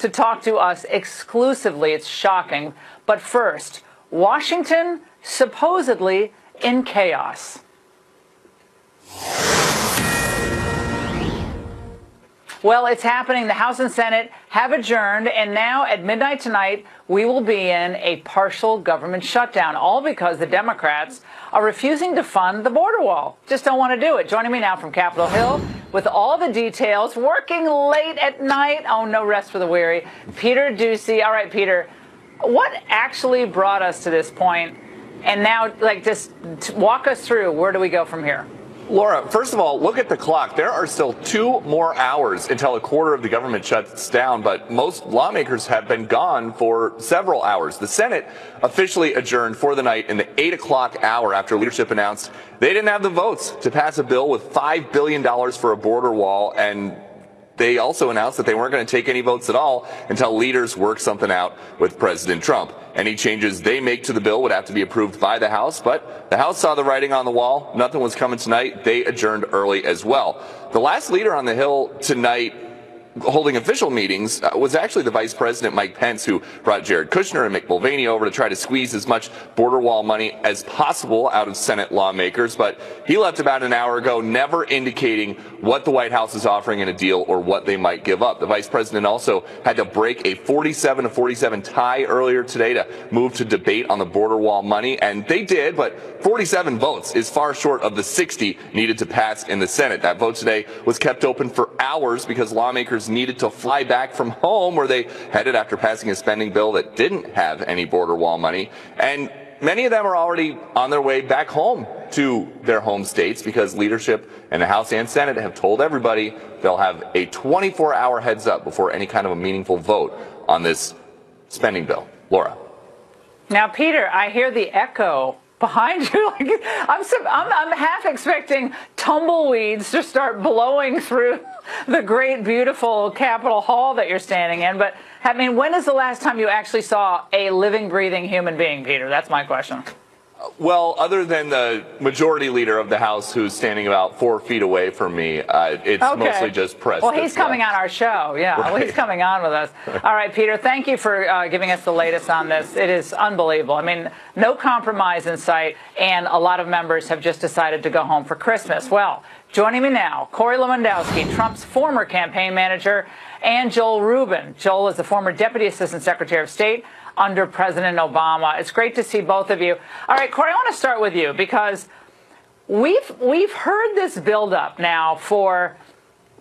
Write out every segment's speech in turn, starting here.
to talk to us exclusively. It's shocking. But first, Washington supposedly in chaos. Well, it's happening. The House and Senate have adjourned, and now at midnight tonight, we will be in a partial government shutdown, all because the Democrats are refusing to fund the border wall. Just don't want to do it. Joining me now from Capitol Hill with all the details, working late at night. Oh, no rest for the weary. Peter Doocy. All right, Peter, what actually brought us to this point? And now, just walk us through. Where do we go from here? Laura, first of all, look at the clock. There are still 2 more hours until a quarter of the government shuts down, but most lawmakers have been gone for several hours. The Senate officially adjourned for the night in the 8 o'clock hour after leadership announced they didn't have the votes to pass a bill with $5 billion for a border wall, and they also announced that they weren't going to take any votes at all until leaders work something out with President Trump. Any changes they make to the bill would have to be approved by the House, but the House saw the writing on the wall. Nothing was coming tonight. They adjourned early as well. The last leader on the Hill tonight holding official meetings was actually the Vice President, Mike Pence, who brought Jared Kushner and Mick Mulvaney over to try to squeeze as much border wall money as possible out of Senate lawmakers. But he left about an hour ago, never indicating what the White House is offering in a deal or what they might give up. The Vice President also had to break a 47-47 tie earlier today to move to debate on the border wall money. And they did, but 47 votes is far short of the 60 needed to pass in the Senate. That vote today was kept open for hours because lawmakers needed to fly back from home where they headed after passing a spending bill that didn't have any border wall money. And many of them are already on their way back home to their home states because leadership in the House and Senate have told everybody they'll have a 24-hour heads up before any kind of a meaningful vote on this spending bill. Laura. Now, Peter, I hear the echo behind you. I'm half expecting tumbleweeds to start blowing through the great, beautiful Capitol Hall that you're standing in. But, I mean, when is the last time you actually saw a living, breathing human being, Peter? That's my question. Well, other than the majority leader of the House, who's standing about 4 feet away from me, it's mostly just press. Well, he's coming on our show. Yeah, right. Well, he's coming on with us. All right, Peter, thank you for giving us the latest on this. It is unbelievable. I mean, no compromise in sight, and a lot of members have just decided to go home for Christmas. Well, joining me now, Corey Lewandowski, Trump's former campaign manager, and Joel Rubin. Joel is the former Deputy Assistant Secretary of State under President Obama. It's great to see both of you. All right, Corey, I want to start with you because we've heard this buildup now for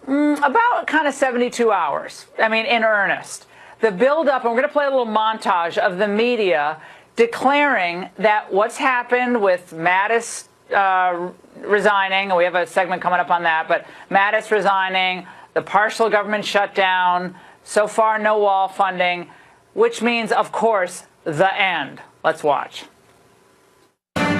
about kind of 72 hours. I mean, in earnest. The buildup, and we're going to play a little montage of the media declaring that what's happened with Mattis resigning, and we have a segment coming up on that, but Mattis resigning, the partial government shutdown, so far no wall funding, which means, of course, the end. Let's watch.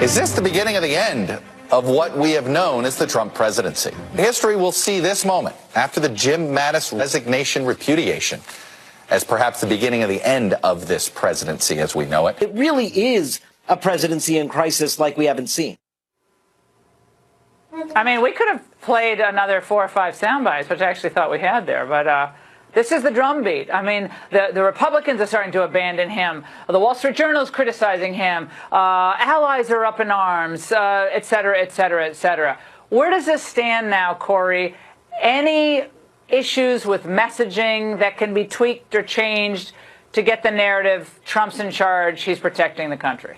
Is this the beginning of the end of what we have known as the Trump presidency? History will see this moment after the Jim Mattis resignation repudiation as perhaps the beginning of the end of this presidency as we know it. It really is a presidency in crisis like we haven't seen. I mean, we could have played another 4 or 5 sound bites, which I actually thought we had there, but this is the drumbeat. I mean, the Republicans are starting to abandon him. The Wall Street Journal is criticizing him. Allies are up in arms, et cetera, et cetera, et cetera. Where does this stand now, Corey? Any issues with messaging that can be tweaked or changed to get the narrative, Trump's in charge, he's protecting the country?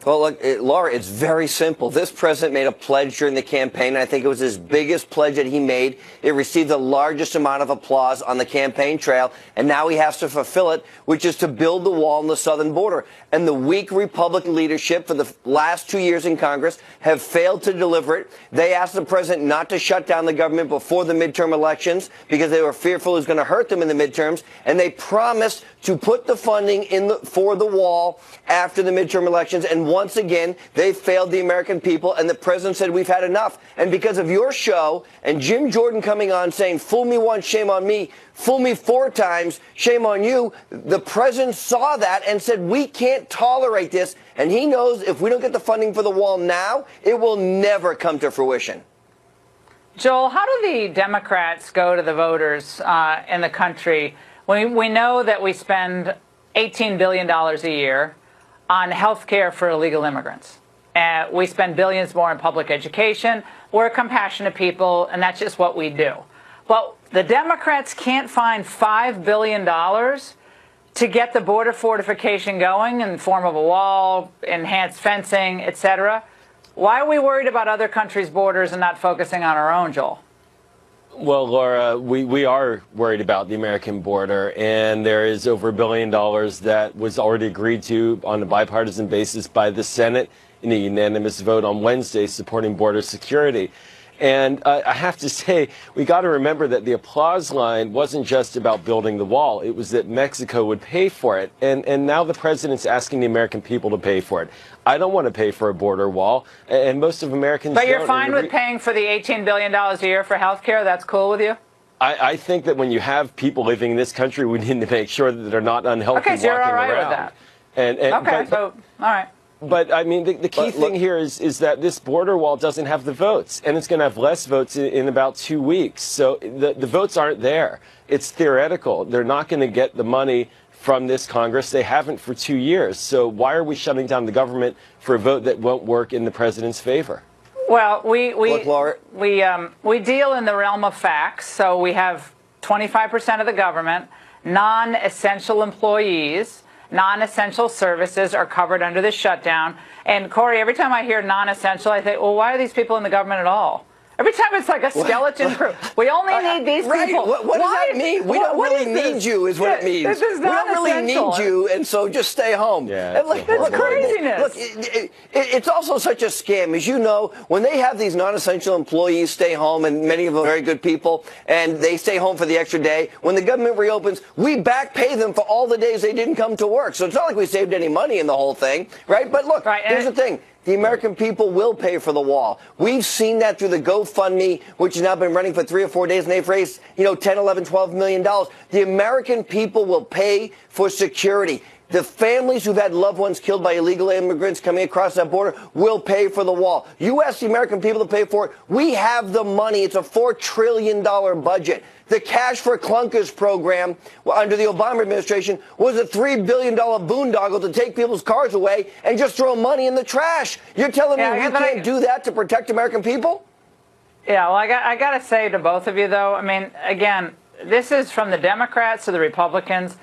Well, look, Laura, it's very simple. This president made a pledge during the campaign, and I think it was his biggest pledge that he made. It received the largest amount of applause on the campaign trail, and now he has to fulfill it, which is to build the wall on the southern border. And the weak Republican leadership for the last 2 years in Congress have failed to deliver it. They asked the president not to shut down the government before the midterm elections because they were fearful it was going to hurt them in the midterms, and they promised to put the funding for the wall after the midterm elections. And once again, they failed the American people, and the president said, we've had enough. And because of your show and Jim Jordan coming on saying, fool me once, shame on me, fool me 4 times, shame on you, the president saw that and said, we can't tolerate this. And he knows if we don't get the funding for the wall now, it will never come to fruition. Joel, how do the Democrats go to the voters in the country We know that we spend $18 billion a year on health care for illegal immigrants. We spend billions more in public education. We're compassionate people, and that's just what we do. But the Democrats can't find $5 billion to get the border fortification going in the form of a wall, enhanced fencing, etc. Why are we worried about other countries' borders and not focusing on our own, Joel? Well, Laura, we are worried about the American border, and there is over $1 billion that was already agreed to on a bipartisan basis by the Senate in a unanimous vote on Wednesday supporting border security. And I have to say, we got to remember that the applause line wasn't just about building the wall. It was that Mexico would pay for it. And now the president's asking the American people to pay for it. I don't want to pay for a border wall, and most of Americans don't. But you're fine with paying for the $18 billion a year for health care? That's cool with you? I think that when you have people living in this country, we need to make sure that they're not unhealthy okay, so walking you're all right around. with that. Okay, so, all right. But, I mean, the key thing here is that this border wall doesn't have the votes, and it's going to have less votes in about 2 weeks. So the votes aren't there. It's theoretical. They're not going to get the money from this Congress. They haven't for 2 years. So why are we shutting down the government for a vote that won't work in the president's favor? Well, we deal in the realm of facts. So we have 25% of the government, non-essential employees, non-essential services are covered under this shutdown. And, Corey, every time I hear non-essential, I think, well, why are these people in the government at all? Every time it's like a skeleton crew. We only need these people. What does that mean? We don't really need you is what it means. This is we don't really essential. need you, and so just stay home. Yeah, it's craziness. Look, it's also such a scam. As you know, when they have these non-essential employees stay home, and many of them are very good people, and they stay home for the extra day, when the government reopens, we back pay them for all the days they didn't come to work. So it's not like we saved any money in the whole thing, right? But look, here's the thing. The American people will pay for the wall. We've seen that through the GoFundMe, which has now been running for 3 or 4 days, and they've raised, 10, 11, $12 million. The American people will pay for security. The families who've had loved ones killed by illegal immigrants coming across that border will pay for the wall. You ask the American people to pay for it. We have the money. It's a $4 trillion budget. The Cash for Clunkers program under the Obama administration was a $3 billion boondoggle to take people's cars away and just throw money in the trash. You're telling me we can't do that to protect American people? Yeah, well, I got to say to both of you, though, I mean, again, this is from the Democrats to the Republicans.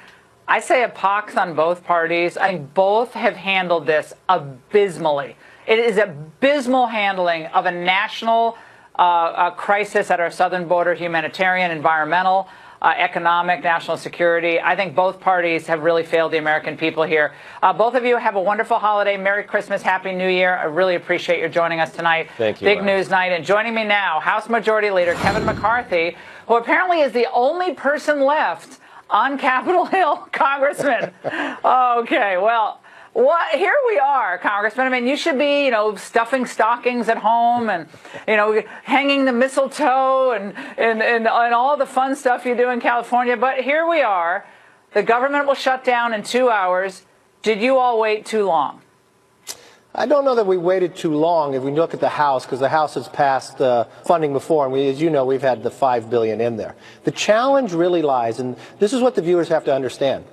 I say a pox on both parties. I think both have handled this abysmally. It is abysmal handling of a national crisis at our southern border, humanitarian, environmental, economic, national security. I think both parties have really failed the American people here. Both of you have a wonderful holiday. Merry Christmas. Happy New Year. I really appreciate your joining us tonight. Thank you. Big news night. And joining me now, House Majority Leader Kevin McCarthy, who apparently is the only person left on Capitol Hill, Congressman. Okay, well, here we are, Congressman. I mean, you should be, stuffing stockings at home and, hanging the mistletoe and all the fun stuff you do in California. But here we are. The government will shut down in 2 hours. Did you all wait too long? I don't know that we waited too long if we look at the House, because the House has passed funding before, and as you know, we've had the $5 billion in there. The challenge really lies, and this is what the viewers have to understand.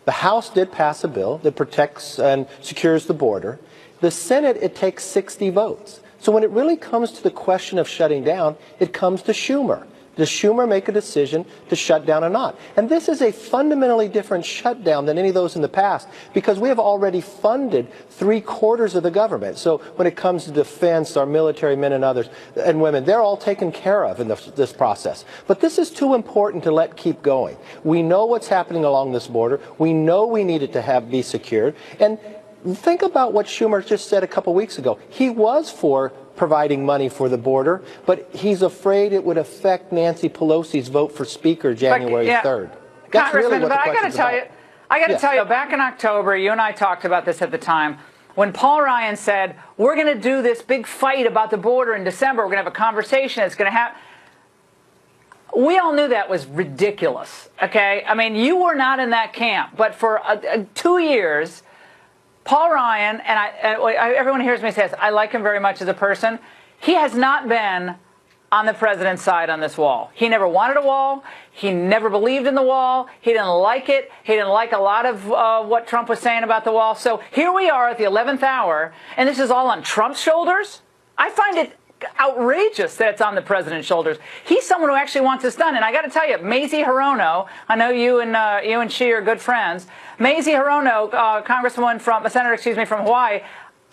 The House did pass a bill that protects and secures the border. The Senate, it takes 60 votes. So when it really comes to the question of shutting down, it comes to Schumer. Does Schumer make a decision to shut down or not? And this is a fundamentally different shutdown than any of those in the past, because we have already funded 3/4 of the government. So when it comes to defense, our military men and others and women, they're all taken care of in this process. But this is too important to let keep going. We know what's happening along this border. We know we need it to be secured. And think about what Schumer just said a couple weeks ago. He was for providing money for the border, but he's afraid it would affect Nancy Pelosi's vote for Speaker January 3rd. That's really what the question's about. I got to tell you, back in October, you and I talked about this at the time, when Paul Ryan said, we're going to do this big fight about the border in December, we're going to have a conversation, it's going to happen. We all knew that was ridiculous, okay? I mean, you were not in that camp, but for 2 years, Paul Ryan, and everyone hears me say this, I like him very much as a person. He has not been on the president's side on this wall. He never wanted a wall. He never believed in the wall. He didn't like it. He didn't like a lot of what Trump was saying about the wall. So here we are at the 11th hour, and this is all on Trump's shoulders. I find it outrageous that it's on the president's shoulders. He's someone who actually wants this done. And I got to tell you, Mazie Hirono, I know you and she are good friends. Mazie Hirono, senator from Hawaii,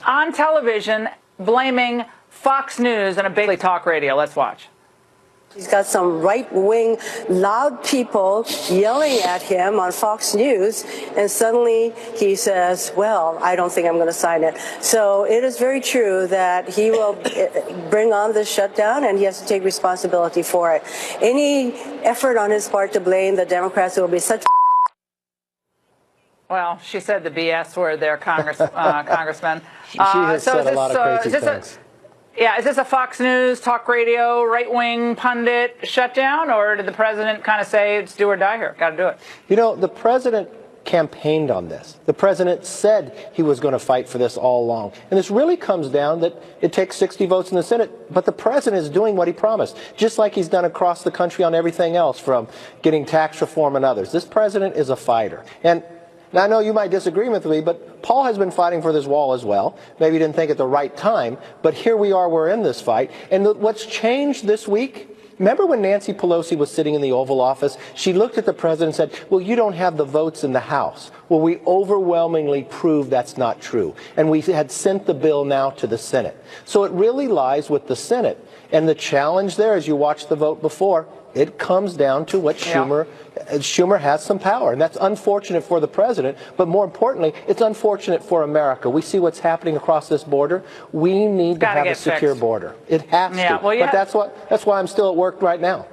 on television blaming Fox News and a big talk radio. Let's watch. He's got some right-wing, loud people yelling at him on Fox News, and suddenly he says, well, I don't think I'm going to sign it. So it is very true that he will bring on this shutdown, and he has to take responsibility for it. Any effort on his part to blame the Democrats will be such... Well, she said the BS word there, Congressman. She has said a lot of crazy things. Is this a Fox News, talk radio, right-wing pundit shutdown, or did the president kind of say it's do or die here? Got to do it. You know, the president campaigned on this. The president said he was going to fight for this all along. And this really comes down that it takes 60 votes in the Senate, but the president is doing what he promised, just like he's done across the country on everything else, from getting tax reform and others. This president is a fighter. And now, I know you might disagree with me, but Paul has been fighting for this wall as well. Maybe he didn't think at the right time, but here we are, we're in this fight. And what's changed this week, remember when Nancy Pelosi was sitting in the Oval Office? She looked at the president and said, well, you don't have the votes in the House. Well, we overwhelmingly proved that's not true. And we had sent the bill now to the Senate. So it really lies with the Senate. And the challenge there, as you watched the vote before, it comes down to what Schumer has some power, and that's unfortunate for the president, but more importantly, it's unfortunate for America. We see what's happening across this border. We need to have a secure border. It has to. Well, but that's why I'm still at work right now.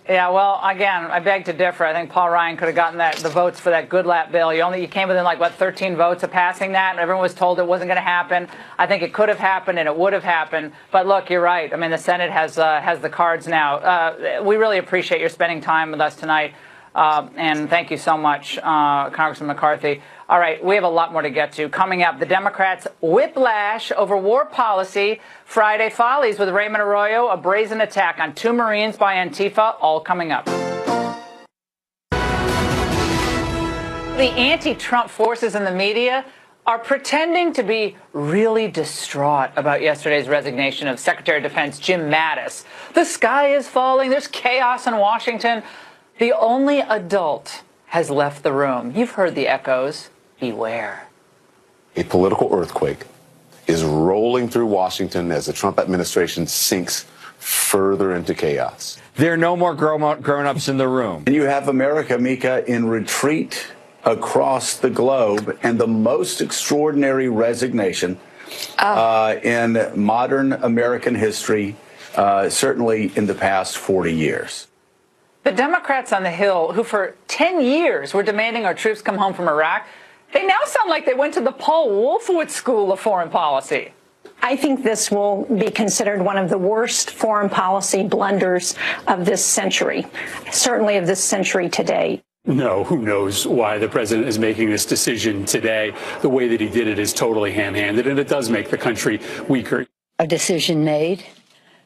Yeah, well, again, I beg to differ. I think Paul Ryan could have gotten the votes for that good lap bill. You came within 13 votes of passing that, and everyone was told it wasn't going to happen. I think it could have happened, and it would have happened. But look, you're right. I mean, the Senate has the cards now. We really appreciate your spending time with us tonight, and thank you so much, Congressman McCarthy. All right, we have a lot more to get to. Coming up, the Democrats' whiplash over war policy. Friday Follies with Raymond Arroyo, a brazen attack on 2 Marines by Antifa, all coming up. The anti-Trump forces in the media are pretending to be really distraught about yesterday's resignation of Secretary of Defense Jim Mattis. The sky is falling. There's chaos in Washington. The only adult has left the room. You've heard the echoes. Beware. A political earthquake is rolling through Washington as the Trump administration sinks further into chaos. There are no more grown-ups in the room. And you have America, Mika, in retreat across the globe, and the most extraordinary resignation in modern American history, certainly in the past 40 years. The Democrats on the Hill, who for 10 years were demanding our troops come home from Iraq, they now sound like they went to the Paul Wolfowitz School of Foreign Policy. I think this will be considered one of the worst foreign policy blunders of this century, certainly of this century today. No, who knows why the president is making this decision today. The way that he did it is totally ham-handed, and it does make the country weaker. A decision made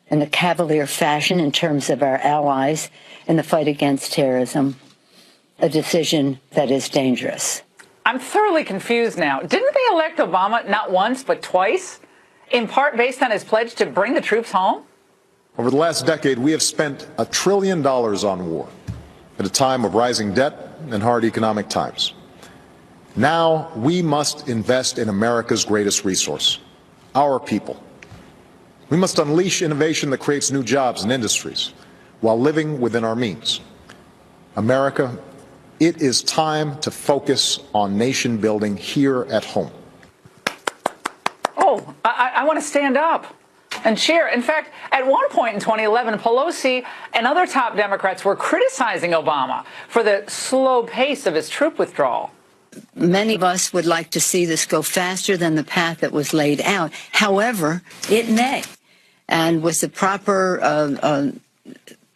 in a cavalier fashion in terms of our allies in the fight against terrorism, a decision that is dangerous. I'm thoroughly confused now. Didn't they elect Obama not once but twice, in part based on his pledge to bring the troops home? Over the last decade, we have spent $1 trillion on war at a time of rising debt and hard economic times. Now we must invest in America's greatest resource, our people. We must unleash innovation that creates new jobs and industries while living within our means. America, it is time to focus on nation building here at home. Oh, I want to stand up and cheer. In fact, at one point in 2011, Pelosi and other top Democrats were criticizing Obama for the slow pace of his troop withdrawal. Many of us would like to see this go faster than the path that was laid out. However, it may. And with the proper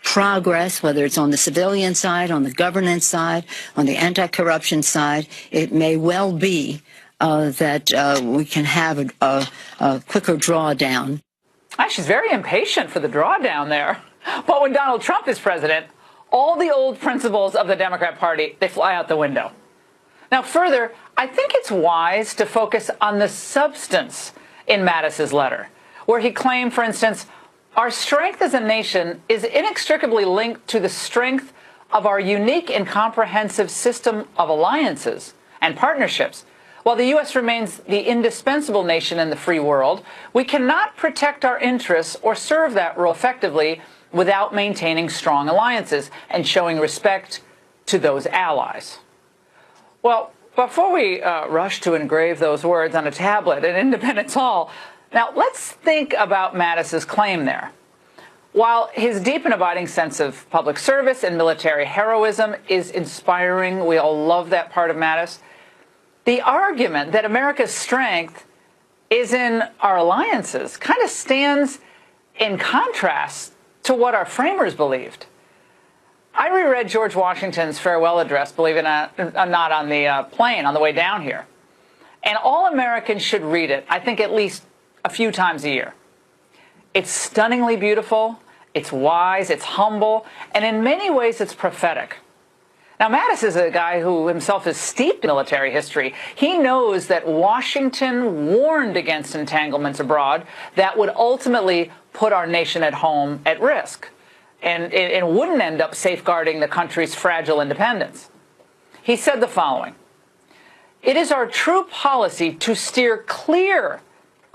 progress, whether it's on the civilian side, on the governance side, on the anti-corruption side, it may well be that we can have a quicker drawdown. She's very impatient for the drawdown there. But when Donald Trump is president, all the old principles of the Democrat Party, they fly out the window. Now, further, I think it's wise to focus on the substance in Mattis's letter, where he claimed, for instance, our strength as a nation is inextricably linked to the strength of our unique and comprehensive system of alliances and partnerships. While the U.S. remains the indispensable nation in the free world, we cannot protect our interests or serve that role effectively without maintaining strong alliances and showing respect to those allies. Well, before we rush to engrave those words on a tablet in Independence Hall, now let's think about Mattis's claim there. While his deep and abiding sense of public service and military heroism is inspiring, we all love that part of Mattis, the argument that America's strength is in our alliances kind of stands in contrast to what our framers believed. I reread George Washington's farewell address, believe it or not, on the plane on the way down here. And all Americans should read it, I think, at least a few times a year. It's stunningly beautiful, it's wise, it's humble, and in many ways it's prophetic. Now, Mattis is a guy who himself is steeped in military history. He knows that Washington warned against entanglements abroad that would ultimately put our nation at home at risk and wouldn't end up safeguarding the country's fragile independence. He said the following: "It is our true policy to steer clear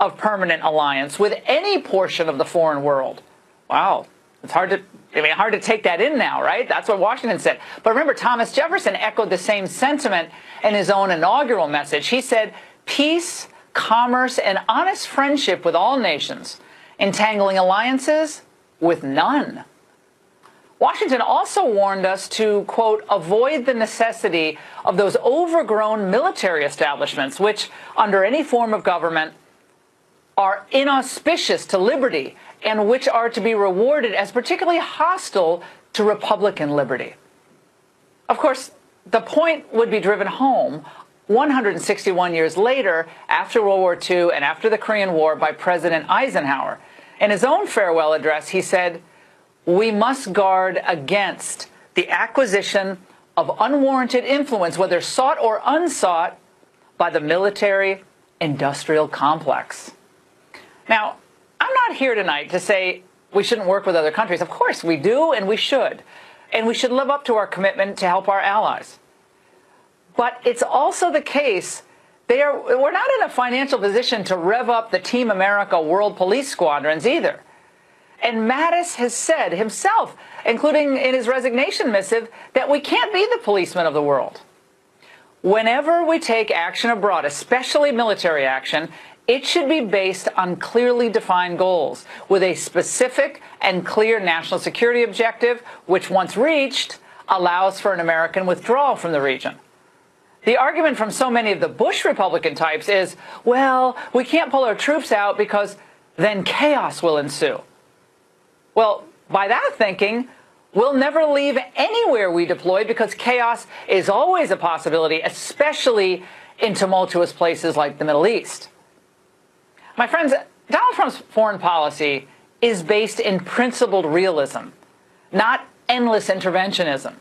of permanent alliance with any portion of the foreign world." Wow, it's hard to take that in now, right? That's what Washington said. But remember, Thomas Jefferson echoed the same sentiment in his own inaugural message. He said, "Peace, commerce, and honest friendship with all nations, entangling alliances with none." Washington also warned us to, quote, "avoid the necessity of those overgrown military establishments which, under any form of government, are inauspicious to liberty and which are to be rewarded as particularly hostile to Republican liberty." Of course, the point would be driven home 161 years later, after World War II and after the Korean War, by President Eisenhower. In his own farewell address, he said, "We must guard against the acquisition of unwarranted influence, whether sought or unsought, by the military-industrial complex." Now, I'm not here tonight to say we shouldn't work with other countries. Of course we do, and we should. And we should live up to our commitment to help our allies. But it's also the case we're not in a financial position to rev up the Team America World Police Squadrons either. And Mattis has said himself, including in his resignation missive, that we can't be the policemen of the world. Whenever we take action abroad, especially military action, it should be based on clearly defined goals with a specific and clear national security objective, which, once reached, allows for an American withdrawal from the region. The argument from so many of the Bush Republican types is, well, we can't pull our troops out because then chaos will ensue. Well, by that thinking, we'll never leave anywhere we deploy because chaos is always a possibility, especially in tumultuous places like the Middle East. My friends, Donald Trump's foreign policy is based in principled realism, not endless interventionism.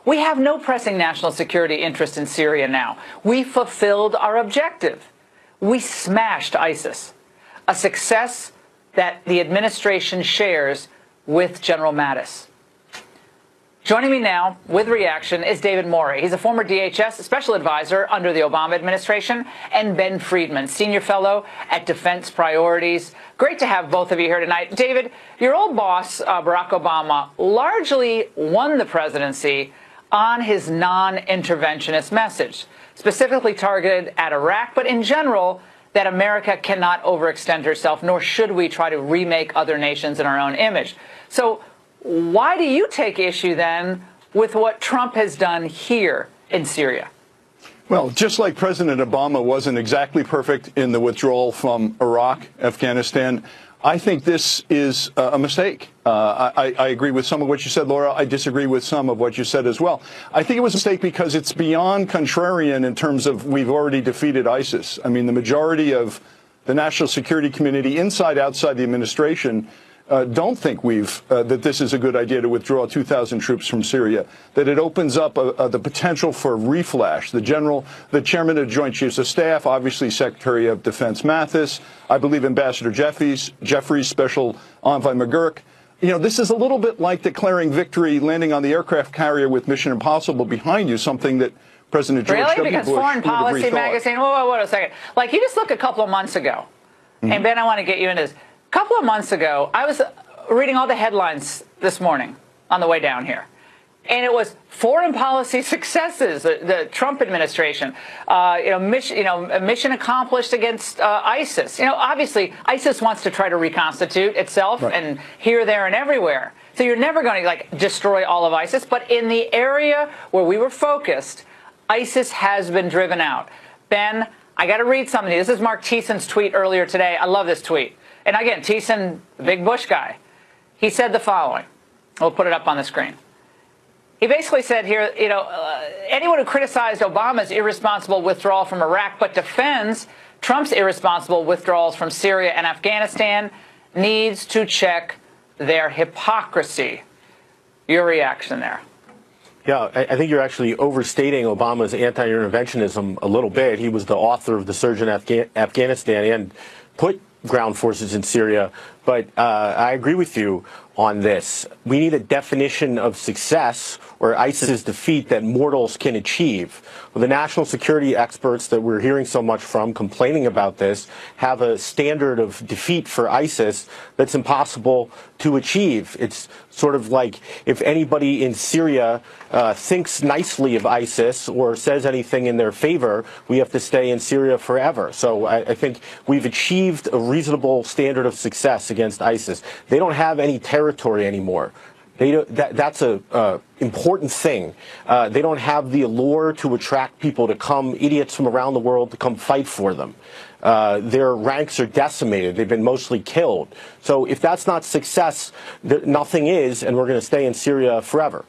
We have no pressing national security interest in Syria now. We fulfilled our objective. We smashed ISIS, a success that the administration shares with General Mattis. Joining me now with reaction is David Morey. He's a former DHS special advisor under the Obama administration, and Ben Friedman, senior fellow at Defense Priorities. Great to have both of you here tonight. David, your old boss, Barack Obama, largely won the presidency on his non-interventionist message, specifically targeted at Iraq, but in general, that America cannot overextend herself, nor should we try to remake other nations in our own image. So why do you take issue then with what Trump has done here in Syria? Well, just like President Obama wasn't exactly perfect in the withdrawal from Iraq, Afghanistan, I think this is a mistake. I agree with some of what you said, Laura. I disagree with some of what you said as well. I think it was a mistake because it's beyond contrarian in terms of we've already defeated ISIS. I mean, the majority of the national security community, inside, outside the administration, don't think that this is a good idea to withdraw 2,000 troops from Syria, that it opens up the potential for reflash. The chairman of the Joint Chiefs of Staff, obviously Secretary of Defense Mathis, I believe Ambassador Jeffries, Special Envoy McGurk. This is a little bit like declaring victory, landing on the aircraft carrier with Mission Impossible behind you, something that President George W. Bush Because Foreign Policy magazine, whoa, a second. Like, you just look a couple of months ago, and Ben, I want to get you into this. A couple of months ago, I was reading all the headlines this morning on the way down here. And it was foreign policy successes, the Trump administration, mission accomplished against ISIS. Obviously, ISIS wants to try to reconstitute itself, right, and here, there, and everywhere. So you're never going to, destroy all of ISIS. But in the area where we were focused, ISIS has been driven out. Ben, I got to read something. This is Mark Thiessen's tweet earlier today. I love this tweet. And again, Thiessen, the big Bush guy, he said the following. We'll put it up on the screen. He basically said here, anyone who criticized Obama's irresponsible withdrawal from Iraq but defends Trump's irresponsible withdrawals from Syria and Afghanistan needs to check their hypocrisy. Your reaction there? Yeah, I think you're actually overstating Obama's anti-interventionism a little bit. He was the author of the surge in Afghanistan and put ground forces in Syria. But I agree with you on this. We need a definition of success or ISIS's defeat that mortals can achieve. Well, the national security experts that we're hearing so much from complaining about this have a standard of defeat for ISIS that's impossible to achieve. It's sort of like if anybody in Syria thinks nicely of ISIS or says anything in their favor, we have to stay in Syria forever. So I think we've achieved a reasonable standard of success against ISIS. They don't have any territory anymore. That's a important thing. They don't have the allure to attract people to come, idiots from around the world, to come fight for them. Their ranks are decimated. They've been mostly killed. So if that's not success, nothing is, and we're going to stay in Syria forever.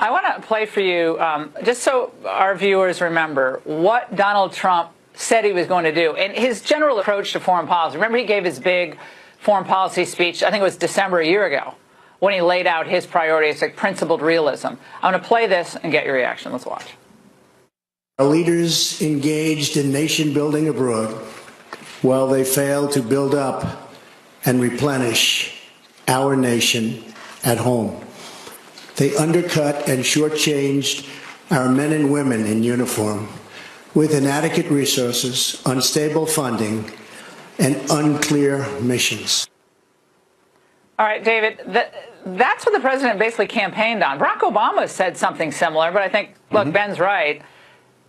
I want to play for you, just so our viewers remember, what Donald Trump said he was going to do and his general approach to foreign policy. Remember, he gave his big foreign policy speech, I think it was December a year ago, when he laid out his priorities, like principled realism. I'm going to play this and get your reaction. Let's watch. Our leaders engaged in nation building abroad while they failed to build up and replenish our nation at home. They undercut and shortchanged our men and women in uniform with inadequate resources, unstable funding, and unclear missions. All right, David, that's what the president basically campaigned on. Barack Obama said something similar, but I think, look, Ben's right.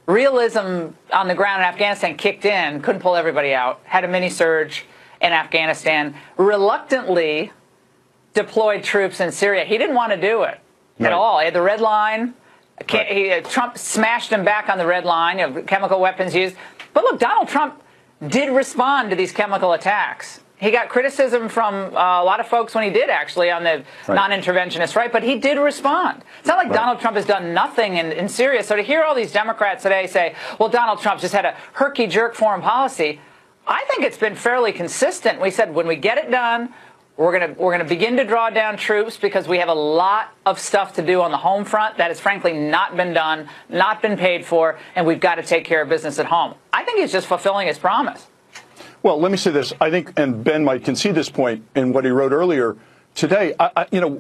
Realism on the ground in Afghanistan kicked in, couldn't pull everybody out, had a mini-surge in Afghanistan, reluctantly deployed troops in Syria. He didn't want to do it at all. He had the red line. Trump smashed him back on the red line, chemical weapons used. But look, Donald Trump did respond to these chemical attacks. He got criticism from a lot of folks when he did, actually, on the non-interventionist right, but he did respond. It's not like Donald Trump has done nothing in Syria. So to hear all these Democrats today say, well, Donald Trump just had a herky-jerk foreign policy, I think it's been fairly consistent. We said when we get it done, we're going to begin to draw down troops because we have a lot of stuff to do on the home front that has frankly not been done, not been paid for, and we've got to take care of business at home. I think he's just fulfilling his promise. Well, let me say this. I think, and Ben might concede this point in what he wrote earlier today,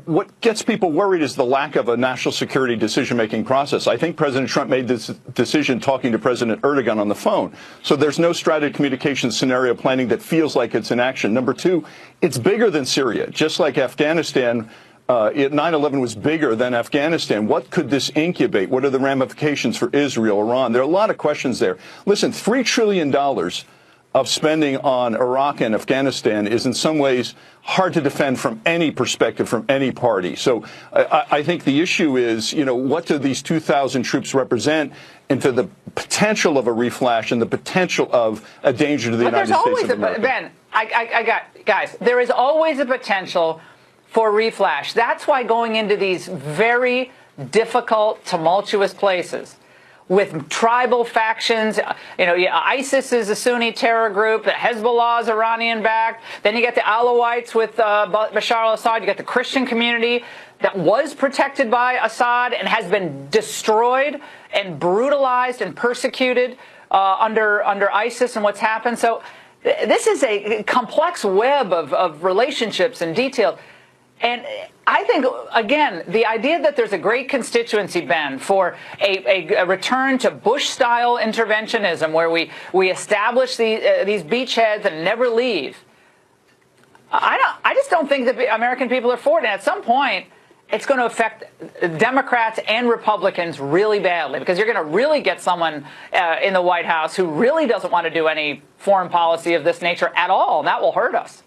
what gets people worried is the lack of a national security decision-making process. I think President Trump made this decision talking to President Erdogan on the phone. So there's no strategic communication scenario planning that feels like it's in action. Number two, it's bigger than Syria. Just like Afghanistan, 9/11 was bigger than Afghanistan. What could this incubate? What are the ramifications for Israel, Iran? There are a lot of questions there. Listen, $3 trillion of spending on Iraq and Afghanistan is in some ways hard to defend from any perspective, from any party. So I think the issue is, what do these 2,000 troops represent into the potential of a reflash and the potential of a danger to the United States of America? Ben, I got, guys, there is always a potential for reflash. That's why going into these very difficult, tumultuous places, with tribal factions. ISIS is a Sunni terror group. Hezbollah is Iranian-backed. Then you get the Alawites with Bashar al-Assad. You get the Christian community that was protected by Assad and has been destroyed and brutalized and persecuted under ISIS and what's happened. So this is a complex web of relationships and detail. And I think, again, the idea that there's a great constituency, Ben, for a return to Bush-style interventionism where we establish these beachheads and never leave, I just don't think that the American people are for it. And at some point, it's going to affect Democrats and Republicans really badly, because you're going to really get someone in the White House who really doesn't want to do any foreign policy of this nature at all. And that will hurt us.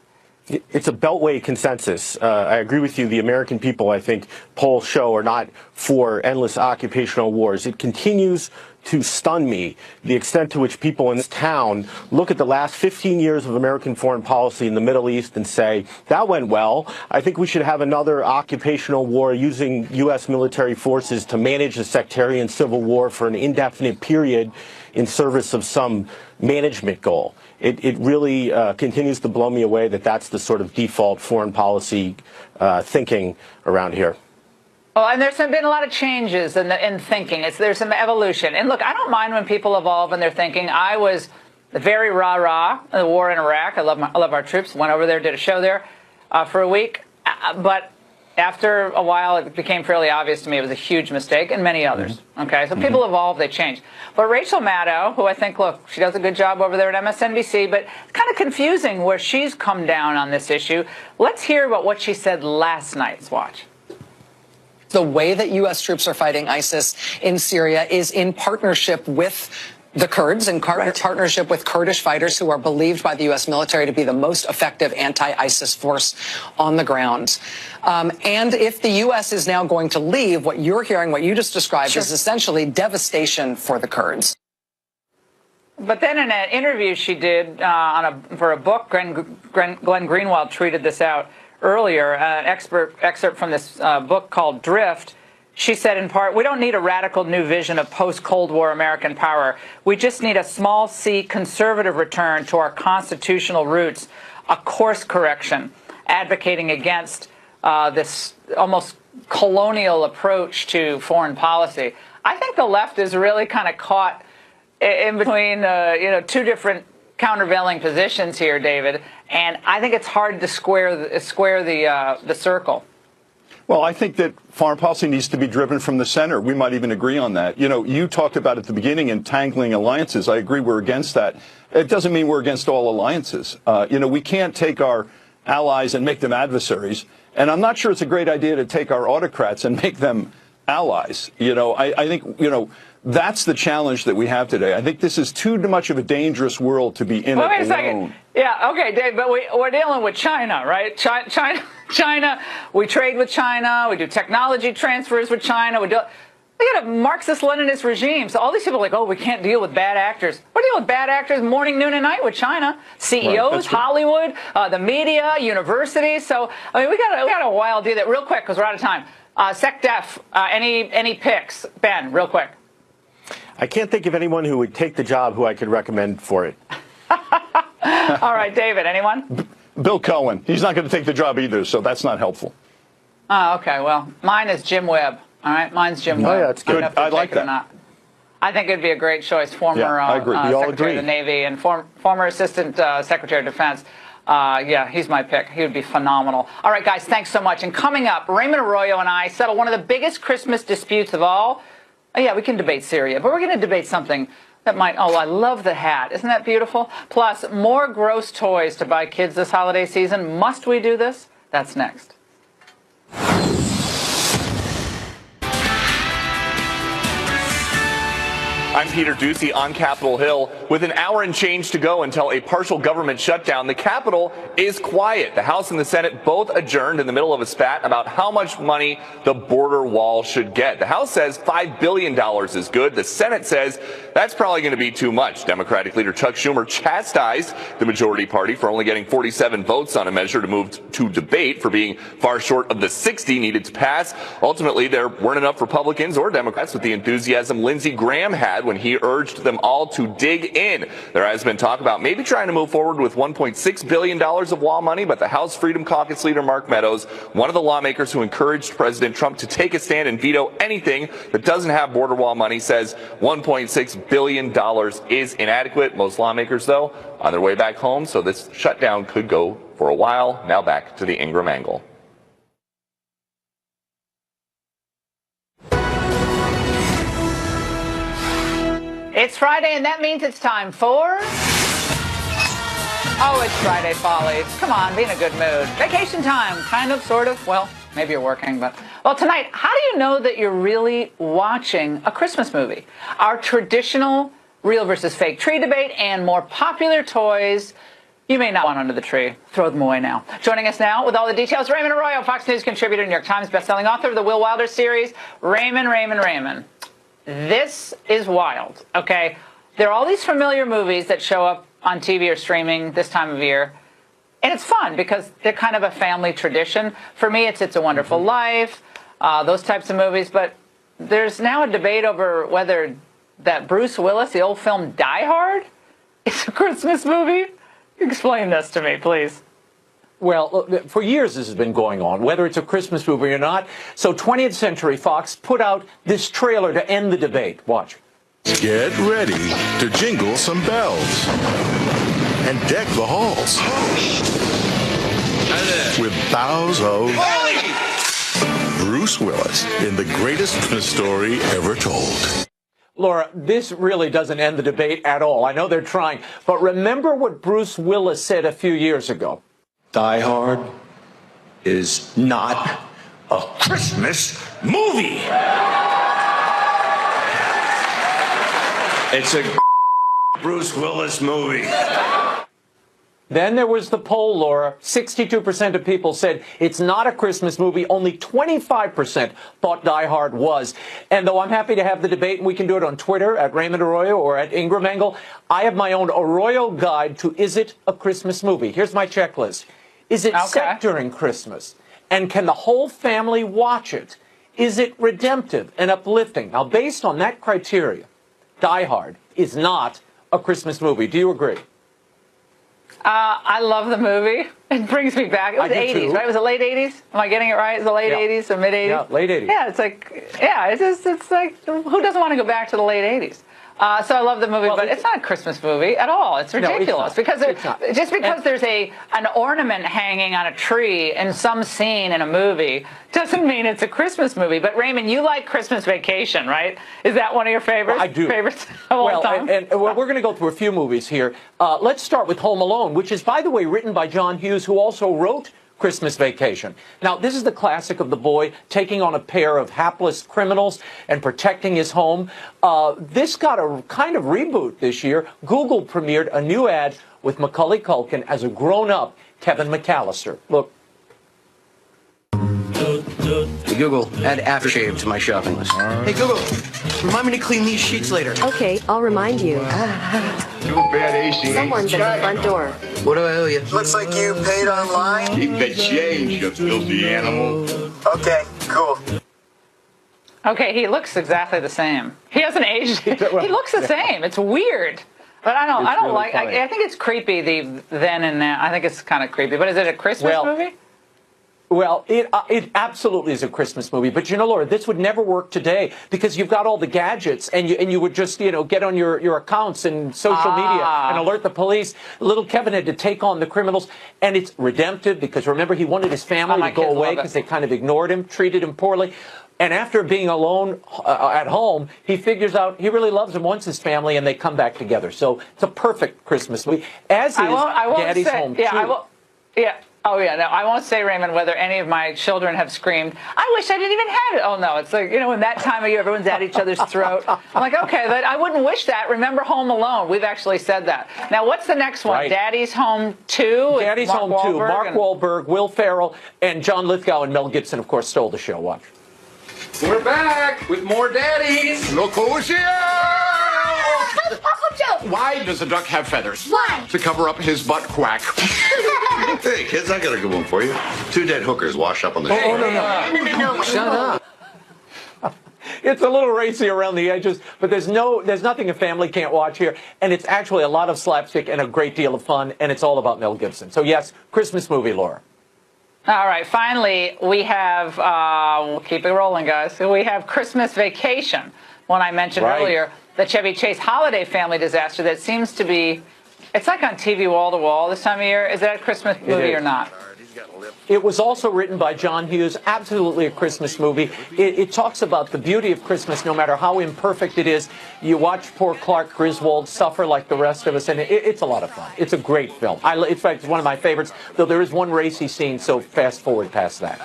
It's a beltway consensus. I agree with you. The American people, I think, polls show, are not for endless occupational wars. It continues to stun me the extent to which people in this town look at the last 15 years of American foreign policy in the Middle East and say, that went well. I think we should have another occupational war using U.S. military forces to manage a sectarian civil war for an indefinite period in service of some management goal. It really continues to blow me away that that's the sort of default foreign policy thinking around here. Well, and there's been a lot of changes in thinking. There's some evolution. And look, I don't mind when people evolve in their thinking. I was very rah-rah in the war in Iraq. I love our troops. Went over there, did a show there for a week. But after a while, it became fairly obvious to me it was a huge mistake, and many others. Okay, so people evolve, they change. But Rachel Maddow, who I think, look, she does a good job over there at MSNBC, but it's kind of confusing where she's come down on this issue. Let's hear about what she said last night. Let's watch. The way that U.S. troops are fighting ISIS in Syria is in partnership with the Kurds, in partnership with Kurdish fighters who are believed by the U.S. military to be the most effective anti-ISIS force on the ground. And if the U.S. is now going to leave, what you're hearing, what you just described, is essentially devastation for the Kurds. But then in an interview she did for a book, Glenn Greenwald tweeted this out earlier, an excerpt from this book called Drift. She said, in part, we don't need a radical new vision of post-Cold War American power. We just need a small C conservative return to our constitutional roots, a course correction, advocating against this almost colonial approach to foreign policy. I think the left is really kind of caught in between, two different countervailing positions here, David, and I think it's hard to square the circle. Well, I think that foreign policy needs to be driven from the center. We might even agree on that. You talked about at the beginning entangling alliances. I agree we're against that. It doesn't mean we're against all alliances. We can't take our allies and make them adversaries. And I'm not sure it's a great idea to take our autocrats and make them allies. I think, that's the challenge that we have today. I think this is too much of a dangerous world to be in it alone. Wait a second. Yeah, okay, Dave, but we're dealing with China, right? China, we trade with China, we do technology transfers with China, we got a Marxist-Leninist regime. So all these people are like, oh, we can't deal with bad actors. We're dealing with bad actors morning, noon, and night with China. CEOs, Hollywood, the media, universities. So, I mean, we got a while to do that. Real quick, because we're out of time. SecDef, any picks? Ben, real quick. I can't think of anyone who would take the job who I could recommend for it. All right, David, anyone? Bill Cohen. He's not going to take the job either, so that's not helpful. Oh, okay. Well, mine is Jim Webb. All right, mine's Jim Webb. Oh, yeah, that's good. I like that. Not. I think it'd be a great choice. Former I agree. Secretary of the Navy and former Assistant Secretary of Defense. Yeah, he's my pick. He would be phenomenal. All right, guys, thanks so much. And coming up, Raymond Arroyo and I settle one of the biggest Christmas disputes of all. Oh, yeah, we can debate Syria, but we're going to debate something that might, I love the hat. Isn't that beautiful? Plus, more gross toys to buy kids this holiday season. Must we do this? That's next. I'm Peter Doocy on Capitol Hill. with an hour and change to go until a partial government shutdown, the Capitol is quiet. The House and the Senate both adjourned in the middle of a spat about how much money the border wall should get. The House says $5 billion is good. The Senate says that's probably going to be too much. Democratic leader Chuck Schumer chastised the majority party for only getting 47 votes on a measure to move to debate, for being far short of the 60 needed to pass. Ultimately, there weren't enough Republicans or Democrats with the enthusiasm Lindsey Graham had when he urged them all to dig in. There has been talk about maybe trying to move forward with $1.6 billion of wall money, but the House Freedom Caucus leader Mark Meadows, one of the lawmakers who encouraged President Trump to take a stand and veto anything that doesn't have border wall money, says $1.6 billion is inadequate. Most lawmakers, though, on their way back home, so this shutdown could go for a while. Now back to the Ingram angle. It's Friday, and that means it's time for... Oh, it's Friday Follies. Come on, be in a good mood. Vacation time, kind of, sort of. Well, maybe you're working, but... Well, tonight, how do you know that you're really watching a Christmas movie? Our traditional real versus fake tree debate and more popular toys you may not want under the tree. Throw them away now. Joining us now with all the details, Raymond Arroyo, Fox News contributor, New York Times bestselling author of the Will Wilder series. Raymond. This is wild, okay? There are all these familiar movies that show up on TV or streaming this time of year, and it's fun because they're kind of a family tradition. For me, It's a Wonderful Life, those types of movies, but there's now a debate over whether that Bruce Willis, the old film Die Hard, is a Christmas movie. Explain this to me, please. Well, for years this has been going on, whether it's a Christmas movie or not. So 20th Century Fox put out this trailer to end the debate. Watch. Get ready to jingle some bells and deck the halls with boughs of Bruce Willis in the greatest Christmas story ever told. Laura, this really doesn't end the debate at all. I know they're trying, but remember what Bruce Willis said a few years ago. Die Hard is not a Christmas movie. It's a Bruce Willis movie. Then there was the poll, Laura. 62% of people said it's not a Christmas movie. Only 25% thought Die Hard was. And though I'm happy to have the debate, and we can do it on Twitter at Raymond Arroyo or at Ingram Angle, I have my own Arroyo guide to Is It a Christmas Movie? Here's my checklist. Is it set during Christmas? And can the whole family watch it? Is it redemptive and uplifting? Now, based on that criteria, Die Hard is not a Christmas movie. Do you agree? I love the movie. It brings me back. It was the 80s, right? Was it late 80s? Am I getting it right? Is it late 80s or mid 80s? Yeah, late 80s. Yeah, it's like, who doesn't want to go back to the late 80s? So I love the movie, but it's not a Christmas movie at all. It's ridiculous because just because there's an ornament hanging on a tree in some scene in a movie doesn't mean it's a Christmas movie. But Raymond, you like Christmas Vacation, right? Is that one of your favorites? I do. Favorites of all time? And we're going to go through a few movies here. Let's start with Home Alone, which is, by the way, written by John Hughes, who also wrote Christmas Vacation. Now, this is the classic of the boy taking on a pair of hapless criminals and protecting his home. This got a kind of reboot this year. Google premiered a new ad with Macaulay Culkin as a grown-up Kevin McAllister. Look. Hey, Google, add aftershave to my shopping list. Hey, Google, remind me to clean these sheets later. Okay, I'll remind you. Too bad AC. Someone's at the front door. What do I owe you? Looks like you paid online. Keep the change, you filthy animal. Okay, cool. Okay, he looks exactly the same. He hasn't aged. He looks the same. It's weird. But I don't really like. I think it's creepy. The then and now. I think it's kind of creepy. But is it a Christmas movie? Well, it absolutely is a Christmas movie. But, you know, Laura, this would never work today because you've got all the gadgets and you would just, get on your accounts and social media and alert the police. Little Kevin had to take on the criminals. And it's redemptive because, remember, he wanted his family to go away because they kind of ignored him, treated him poorly. And after being alone at home, he figures out he really loves and wants his family, and they come back together. So it's a perfect Christmas movie, as is Daddy's Home, too. Oh, yeah, no, I won't say, Raymond, whether any of my children have screamed, I wish I didn't even have it. Oh, no, it's like, in that time of year, everyone's at each other's throat. I'm like, okay, but I wouldn't wish that. Remember Home Alone? We've actually said that. Now, what's the next one? Right. Daddy's Home 2? Daddy's Home 2. Mark Wahlberg, Will Ferrell, and John Lithgow and Mel Gibson, of course, stole the show. Watch. We're back with more daddies. Look who's here! Uncle Joe. Why does a duck have feathers? Why? To cover up his butt quack. Hey, kids, I got a good one for you. 2 dead hookers wash up on the shore. Oh, no. Shut up. It's a little racy around the edges, but there's nothing a family can't watch here, and it's actually a lot of slapstick and a great deal of fun, and it's all about Mel Gibson. So yes, Christmas movie, Laura. All right, finally, we have, we'll keep it rolling, guys. We have Christmas Vacation, one I mentioned earlier, the Chevy Chase holiday family disaster that seems to be, it's like on TV wall to wall this time of year. Is that a Christmas movie or not? It was also written by John Hughes, absolutely a Christmas movie. It talks about the beauty of Christmas, no matter how imperfect it is. You watch poor Clark Griswold suffer like the rest of us, and it's a lot of fun. It's a great film. In fact, it's one of my favorites, though there is one racy scene, so fast forward past that.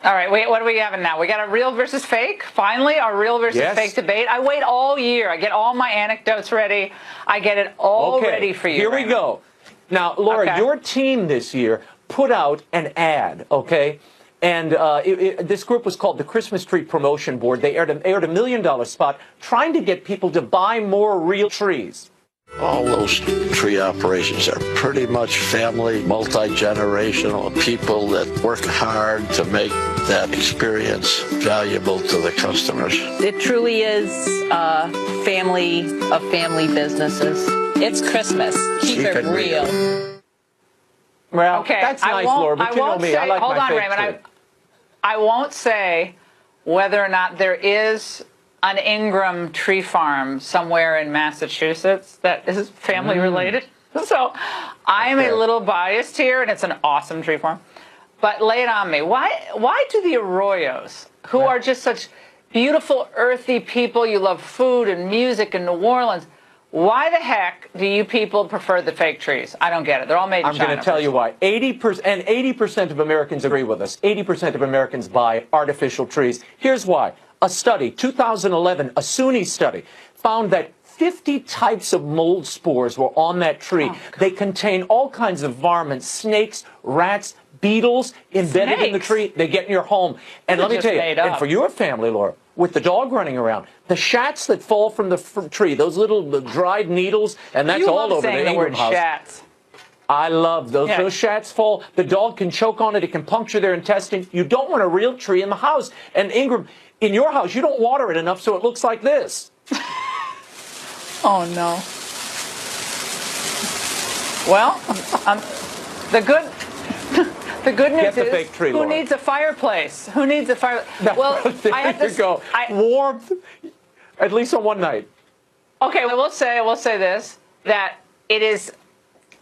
All right, wait, what are we having now? We got a real versus fake. Finally, our real versus fake debate. I wait all year. I get all my anecdotes ready. I get it all ready for you. Here we go. Now, Laura, your team this year put out an ad, okay? And this group was called the Christmas Tree Promotion Board. They aired a $1 million spot trying to get people to buy more real trees. All those tree operations are pretty much family, multi-generational people that work hard to make that experience valuable to the customers. It truly is a family of family businesses. It's Christmas. Keep it real. Well, okay, that's nice, Laura, but you know me. I like hold my on, fake Raymond. tree. I won't say whether or not there is an Ingram tree farm somewhere in Massachusetts that is family related. So I'm a little biased here, and it's an awesome tree farm. But lay it on me. Why do the Arroyos, who are just such beautiful, earthy people, you love food and music in New Orleans, why the heck do you people prefer the fake trees? I don't get it. They're all made in China. I'm going to tell you why. 80% of Americans agree with us. 80% of Americans buy artificial trees. Here's why. A study, 2011, a SUNY study, found that 50 types of mold spores were on that tree. They contain all kinds of varmints, snakes, rats, beetles embedded in the tree. They get in your home. And let me tell you, and for your family, Laura, with the dog running around, the shats that fall from the tree, those little dried needles, and that's all over the Ingram house. Shats. I love those. Those shats fall. The dog can choke on it. It can puncture their intestine. You don't want a real tree in the house. And Ingram, in your house, you don't water it enough so it looks like this. Oh, no. Well, the good news is, fake tree, who Laura. needs a fireplace? Who needs a fireplace? Well, there I have you go. Warmth, at least on one night. Okay, I will say this, that it is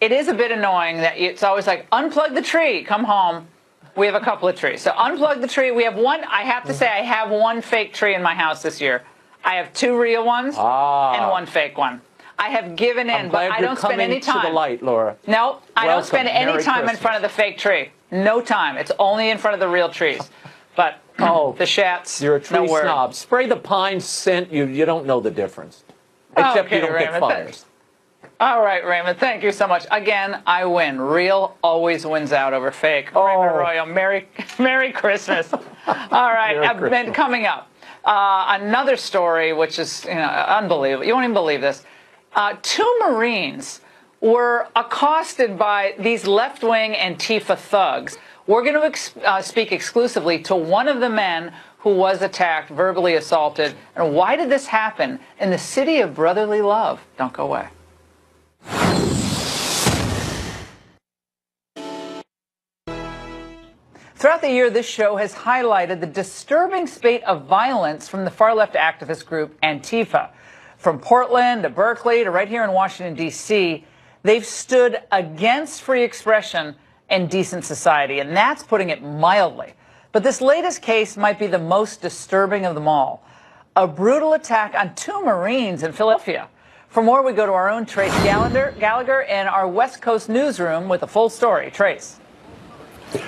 a bit annoying that it's always like, unplug the tree, come home. We have a couple of trees. So unplug the tree. We have one, I have to say, I have one fake tree in my house this year. I have 2 real ones and 1 fake one. I have given in, but I don't spend any time. To the light, Laura. No, I don't spend any Merry time Christmas. in front of the fake tree. No time. It's only in front of the real trees. But the shats, You're a tree no word. snob. Spray the pine scent. You don't know the difference. Except you don't get Raymond, fires. All right, Raymond, thank you so much. Again, I win. Real always wins out over fake. Raymond Arroyo, Merry Christmas. All right, and coming up, another story which is unbelievable. You won't even believe this. 2 Marines were accosted by these left-wing Antifa thugs. We're going to speak exclusively to one of the men who was attacked, verbally assaulted. And why did this happen in the city of brotherly love? Don't go away. Throughout the year, this show has highlighted the disturbing spate of violence from the far-left activist group Antifa. From Portland to Berkeley to right here in Washington, D.C., they've stood against free expression and decent society, and that's putting it mildly. But this latest case might be the most disturbing of them all. A brutal attack on 2 Marines in Philadelphia. For more, we go to our own Trace Gallagher in our West Coast newsroom with a full story. Trace.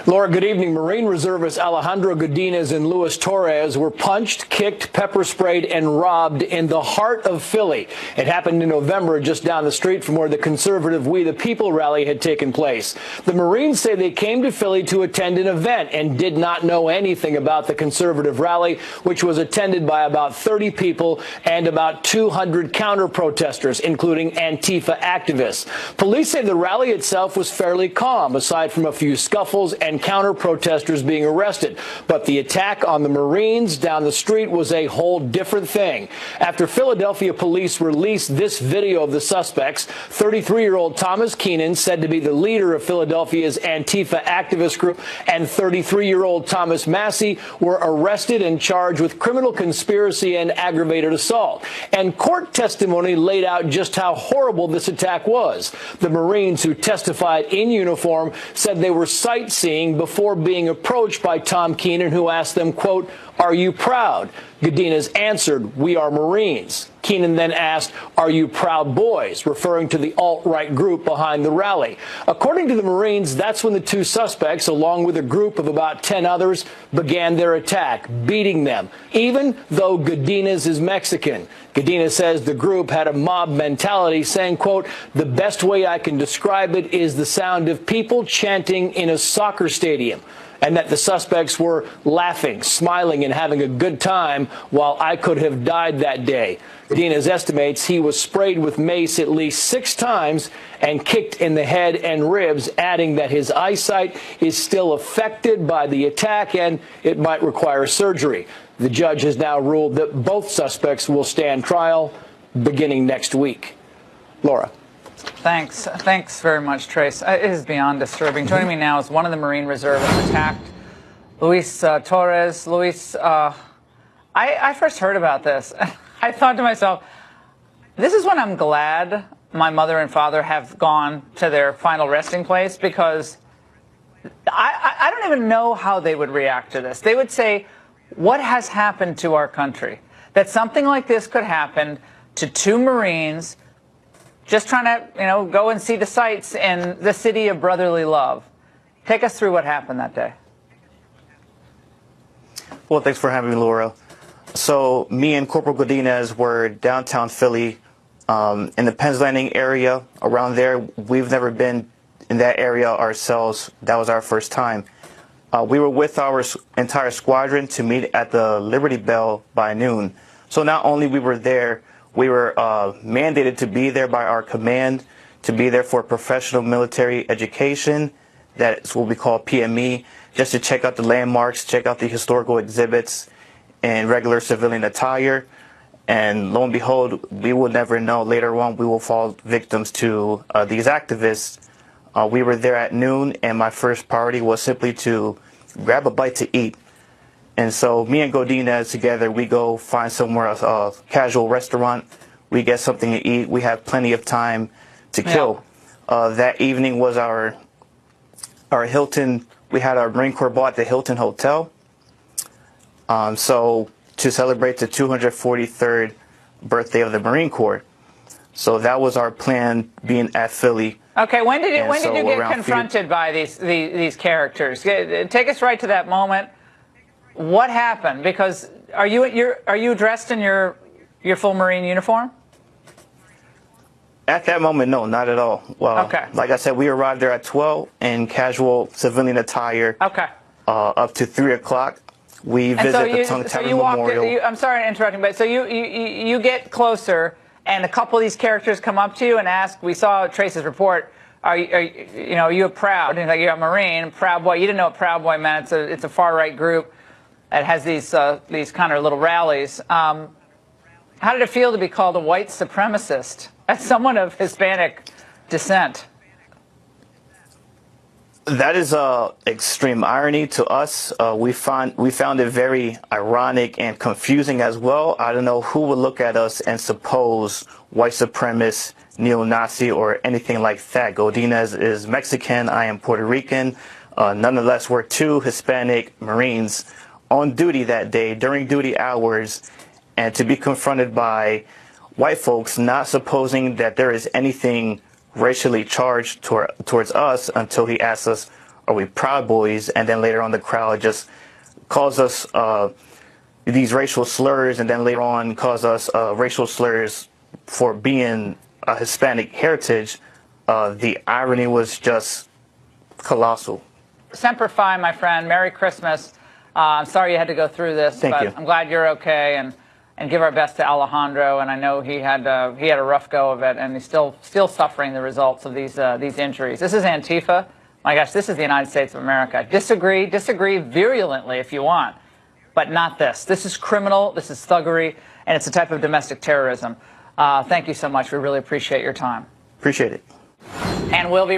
Laura, good evening. Marine Reservists Alejandro Godinez and Luis Torres were punched, kicked, pepper sprayed, and robbed in the heart of Philly. It happened in November just down the street from where the conservative We the People rally had taken place. The Marines say they came to Philly to attend an event and did not know anything about the conservative rally, which was attended by about 30 people and about 200 counter-protesters, including Antifa activists. Police say the rally itself was fairly calm, aside from a few scuffles and counter-protesters being arrested. But the attack on the Marines down the street was a whole different thing. After Philadelphia police released this video of the suspects, 33-year-old Thomas Keenan, said to be the leader of Philadelphia's Antifa activist group, and 33-year-old Thomas Massey were arrested and charged with criminal conspiracy and aggravated assault. And court testimony laid out just how horrible this attack was. The Marines who testified in uniform said they were sightseeing before being approached by Tom Keenan, who asked them, quote, "Are you proud?" Godinez answered, "We are Marines." Keenan then asked, "Are you Proud Boys?" referring to the alt-right group behind the rally. According to the Marines, that's when the two suspects, along with a group of about 10 others, began their attack, beating them, even though Godinez is Mexican. Godinez says the group had a mob mentality, saying, quote, "The best way I can describe it is the sound of people chanting in a soccer stadium," and that the suspects were laughing, smiling, and having a good time while I could have died that day. Godinez estimates he was sprayed with mace at least 6 times and kicked in the head and ribs, adding that his eyesight is still affected by the attack and it might require surgery. The judge has now ruled that both suspects will stand trial beginning next week. Laura. Thanks very much, Trace. It is beyond disturbing. Joining me now is one of the Marine reservists attacked, Luis Torres. Luis, I first heard about this. I thought to myself, this is when I'm glad my mother and father have gone to their final resting place, because I don't even know how they would react to this. They would say, what has happened to our country? That something like this could happen to 2 Marines just trying to, go and see the sights in the city of brotherly love. Take us through what happened that day. Well, thanks for having me, Laura. So me and Corporal Godinez were downtown Philly, in the Penn's Landing area. Around there, we've never been in that area ourselves. That was our first time. We were with our entire squadron to meet at the Liberty Bell by noon. So not only we were there, we were mandated to be there by our command, to be there for professional military education. That's what we call PME, just to check out the landmarks, check out the historical exhibits in regular civilian attire. And lo and behold, we will never know. Later on, we will fall victims to these activists. We were there at noon, and my first priority was simply to grab a bite to eat. And so me and Godinez together, we go find somewhere, a casual restaurant. We get something to eat. We have plenty of time to kill. That evening was our Hilton. We had our Marine Corps ball at the Hilton Hotel. So to celebrate the 243rd birthday of the Marine Corps. So that was our plan, being at Philly. Okay, when did you get confronted by these characters? Take us right to that moment. What happened? Because are you dressed in your full Marine uniform? At that moment, no, not at all. Well, okay. Like I said, we arrived there at 12 in casual civilian attire. Okay. Up to 3 o'clock. We visit the Tongue Tavern Memorial. I'm sorry to interrupt you, but so you get closer, and a couple of these characters come up to you and ask, we saw Trace's report, are you a Proud? And like, you're a Marine, Proud Boy. You didn't know what Proud Boy meant. It's a far-right group that has these kind of little rallies. How did it feel to be called a white supremacist as someone of Hispanic descent? That is extreme irony to us. We found it very ironic and confusing as well. I don't know who would look at us and suppose white supremacist, neo-Nazi, or anything like that. Godinez is Mexican. I am Puerto Rican. Nonetheless, we're 2 Hispanic Marines on duty that day during duty hours, and to be confronted by white folks, not supposing that there is anything racially charged towards us until he asks us, are we Proud Boys? And then later on the crowd just calls us these racial slurs, and then later on calls us racial slurs for being a Hispanic heritage. The irony was just colossal. Semper Fi, my friend. Merry Christmas. I'm sorry you had to go through this, Thank but you. I'm glad you're okay, and give our best to Alejandro. And I know he had a rough go of it, and he's still suffering the results of these injuries. This is Antifa. My gosh, this is the United States of America. Disagree virulently if you want, but not this. This is criminal. This is thuggery, and it's a type of domestic terrorism. Thank you so much. We really appreciate your time. Appreciate it. And we'll be